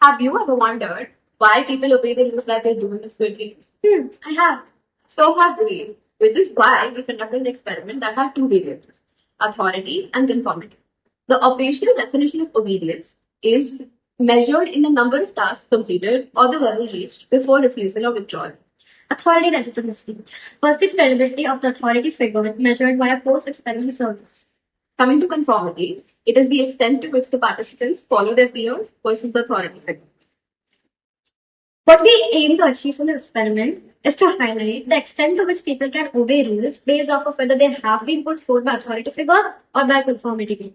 Have you ever wondered why people obey the rules that they do in the Squid Games? I have. So have we, which is why we conducted an experiment that had two variables, authority and conformity. The operational definition of obedience is measured in the number of tasks completed or the level reached before refusal or withdrawal. Authority legitimacy. First is credibility of the authority figure measured by a post-experimental service. Coming to conformity, it is the extent to which the participants follow their peers versus the authority figure. What we aim to achieve from the experiment is to highlight the extent to which people can obey rules based off of whether they have been put forth by authority figures or by conformity.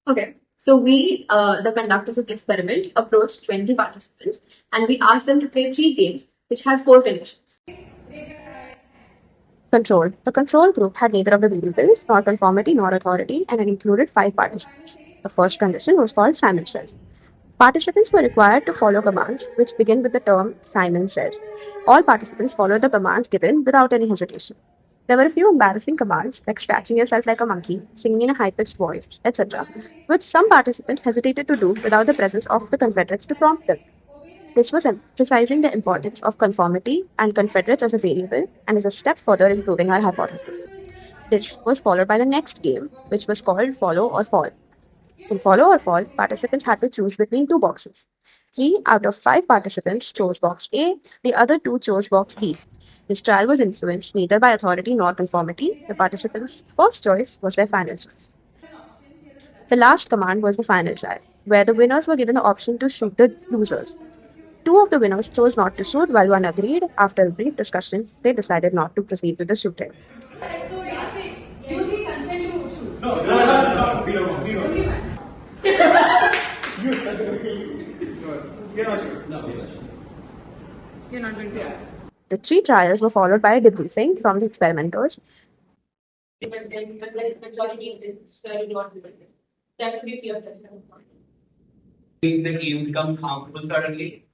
Okay, so we, the conductors of the experiment, approached 20 participants and we asked them to play 3 games which had 4 conditions. Control. The control group had neither of the variables, nor conformity nor authority, and it included 5 participants. The first condition was called Simon Says. Participants were required to follow commands which begin with the term Simon Says. All participants followed the commands given without any hesitation. There were a few embarrassing commands like scratching yourself like a monkey, singing in a high-pitched voice, etc., which some participants hesitated to do without the presence of the Confederates to prompt them. This was emphasizing the importance of conformity and Confederates as a variable and is a step further in proving our hypothesis. This was followed by the next game, which was called Follow or Fall. In Follow or Fall, participants had to choose between 2 boxes. 3 out of 5 participants chose box A, the other 2 chose box B. This trial was influenced neither by authority nor conformity. The participants' first choice was their final choice. The last command was the final trial, where the winners were given the option to shoot the losers. 2 of the winners chose not to shoot while one agreed. After a brief discussion, they decided not to proceed with the shooting. So you three consent to shoot? No, we don't. You're not sure. No, we're not sure. You're not going to. Yeah. The 3 trials were followed by a debriefing from the experimenters. If the game becomes harmful suddenly,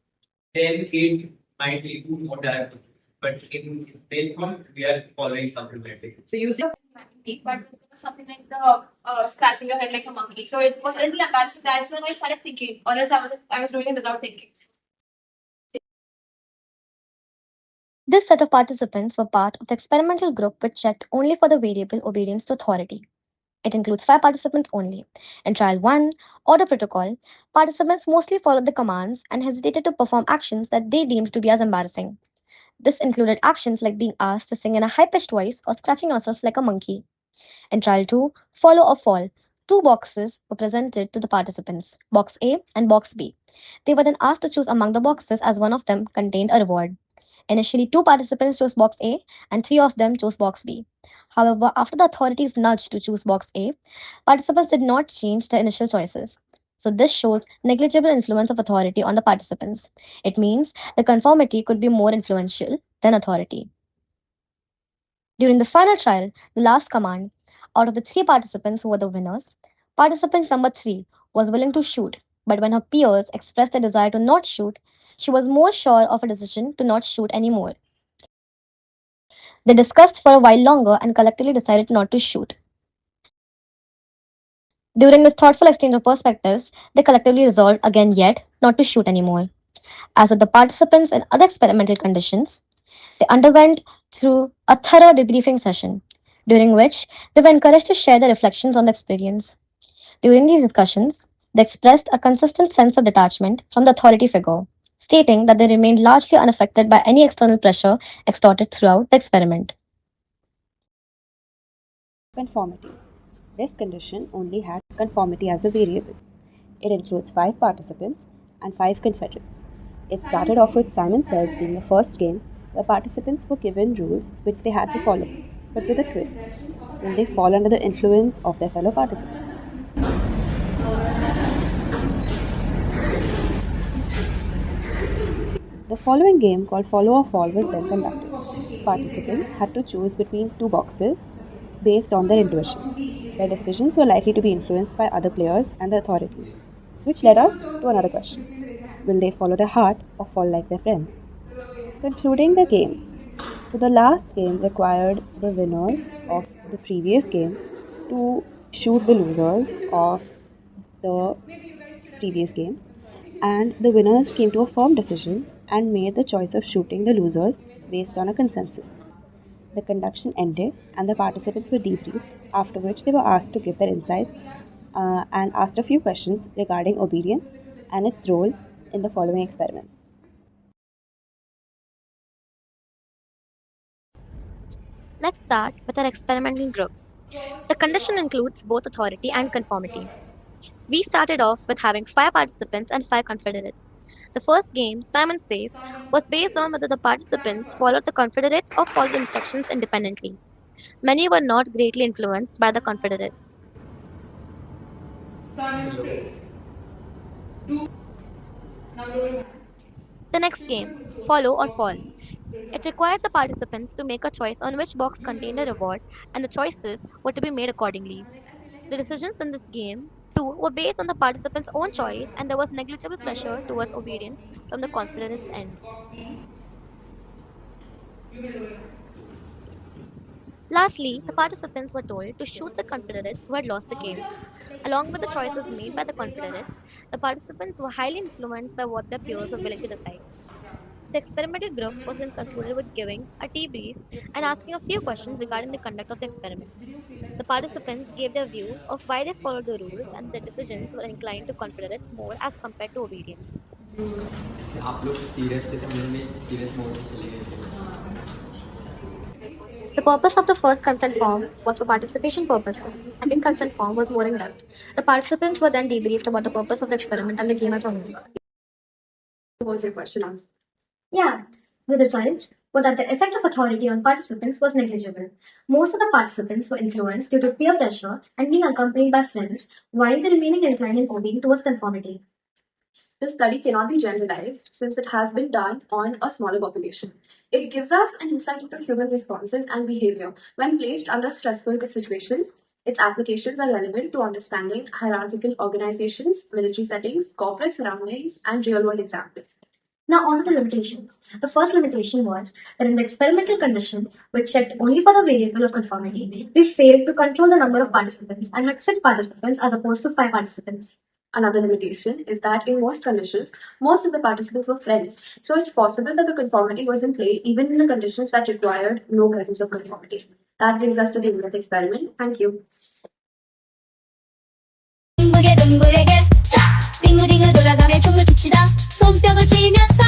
then it might lead to more damage. But in this one, we are following something like this. So you think, but it was something like the scratching your head like a monkey. So it was a little embarrassing. That's when I started thinking, or else I was doing it without thinking. This set of participants were part of the experimental group which checked only for the variable obedience to authority. It includes 5 participants only. In trial 1, order protocol, participants mostly followed the commands and hesitated to perform actions that they deemed to be as embarrassing. This included actions like being asked to sing in a high-pitched voice or scratching yourself like a monkey. In trial 2, follow or fall, 2 boxes were presented to the participants, box A and box B. They were then asked to choose among the boxes as one of them contained a reward. Initially, 2 participants chose box A and 3 of them chose box B. However, after the authorities nudged to choose box A, participants did not change their initial choices. So this shows negligible influence of authority on the participants. It means the conformity could be more influential than authority. During the final trial, the last command, out of the 3 participants who were the winners, participant number 3 was willing to shoot, but when her peers expressed their desire to not shoot, she was more sure of a decision to not shoot anymore. They discussed for a while longer and collectively decided not to shoot. During this thoughtful exchange of perspectives, they collectively resolved again yet not to shoot anymore. As with the participants in other experimental conditions, they underwent through a thorough debriefing session, during which they were encouraged to share their reflections on the experience. During these discussions, they expressed a consistent sense of detachment from the authority figure, stating that they remained largely unaffected by any external pressure extorted throughout the experiment. Conformity. This condition only had conformity as a variable. It includes 5 participants and 5 confederates. It started off with Simon Says being the first game where participants were given rules which they had to follow, but with a twist. Will they fall under the influence of their fellow participants? The following game, called Follow or Fall, was then conducted. Participants had to choose between 2 boxes based on their intuition. Their decisions were likely to be influenced by other players and the authority, which led us to another question. Will they follow their heart or fall like their friends? Concluding the games. So the last game required the winners of the previous game to shoot the losers of the previous games, and the winners came to a firm decision and made the choice of shooting the losers based on a consensus. The conduction ended and the participants were debriefed, after which they were asked to give their insights and asked a few questions regarding obedience and its role in the following experiments. Let's start with our experimental group. The condition includes both authority and conformity. We started off with having 5 participants and 5 confederates. The first game, Simon Says, was based on whether the participants followed the confederates or followed instructions independently. Many were not greatly influenced by the confederates. Simon says, do now lower your hands. The next game, Follow or Fall. It required the participants to make a choice on which box contained a reward, and the choices were to be made accordingly. The decisions in this game, too, were based on the participants' own choice, and there was negligible pressure towards obedience from the confederates' end. Box B, you may lower your hands. Lastly, the participants were told to shoot the confederates who had lost the game. Along with the choices made by the confederates, the participants were highly influenced by what their peers were willing to decide. The experimental group was then concluded with giving a debrief and asking a few questions regarding the conduct of the experiment. The participants gave their view of why they followed the rules and their decisions were inclined to confederates more as compared to obedience. आप लोग serious थे तो मैंने serious mode में चले गए थे The purpose of the first consent form was for participation purposes. Second consent form was more in depth. The participants were then debriefed about the purpose of the experiment and the game as a whole. What was your question asked? Yeah, the results were that the effect of authority on participants was negligible. Most of the participants were influenced due to peer pressure and being accompanied by friends, while the remaining inclined in obeying towards conformity. This study cannot be generalized since it has been done on a smaller population. It gives us an insight into human responses and behavior when placed under stressful situations. Its applications are relevant to understanding hierarchical organizations, military settings, corporate surroundings, and real world examples. Now, on to the limitations. The first limitation was that in the experimental condition, which checked only for the variable of conformity, we failed to control the number of participants and had 6 participants as opposed to 5 participants. Another limitation is that in most conditions, most of the participants were friends, so it's possible that the conformity was in play even in the conditions that required no presence of conformity. That brings us to the end of the experiment. Thank you. 둥글게 둥글게 빙글빙글 돌아가며 춤을 춥시다 손뼉을 치면서